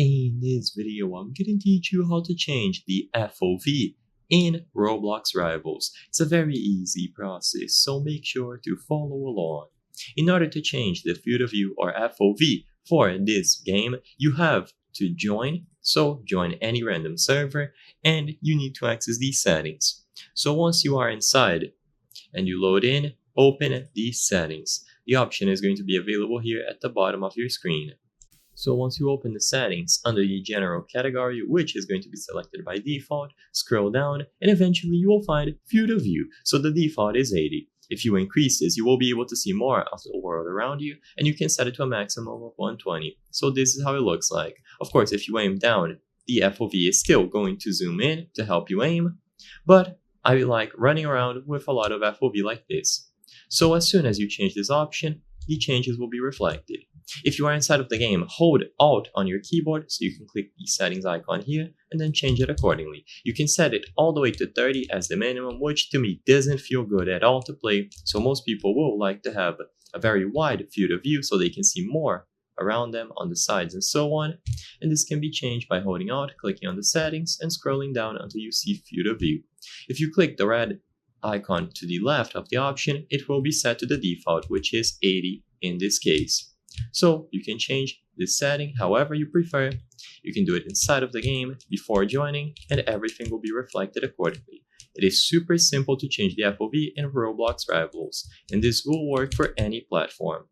In this video, I'm going to teach you how to change the FOV in Roblox Rivals. It's a very easy process, so make sure to follow along. In order to change the field of view or FOV for this game, you have to join. So join any random server and you need to access these settings. So once you are inside and you load in, open these settings. The option is going to be available here at the bottom of your screen. So once you open the settings under the general category, which is going to be selected by default, scroll down and eventually you will find field of view. So the default is 80. If you increase this, you will be able to see more of the world around you and you can set it to a maximum of 120. So this is how it looks like. Of course, if you aim down, the FOV is still going to zoom in to help you aim, but I like running around with a lot of FOV like this. So as soon as you change this option, the changes will be reflected. If you are inside of the game, hold Alt on your keyboard so you can click the settings icon here and then change it accordingly. You can set it all the way to 30 as the minimum, which to me doesn't feel good at all to play, so most people will like to have a very wide field of view so they can see more around them on the sides and so on. And this can be changed by holding Alt, clicking on the settings and scrolling down until you see field of view. If you click the red icon to the left of the option, it will be set to the default, which is 80 in this case. So you can change this setting however you prefer. You can do it inside of the game before joining and everything will be reflected accordingly. It is super simple to change the FOV in Roblox Rivals, and this will work for any platform.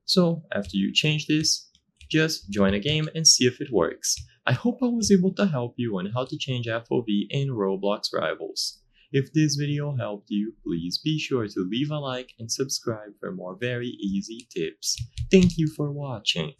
So after you change this, just join a game and see if it works. I hope I was able to help you on how to change FOV in Roblox Rivals. If this video helped you, please be sure to leave a like and subscribe for more very easy tips. Thank you for watching.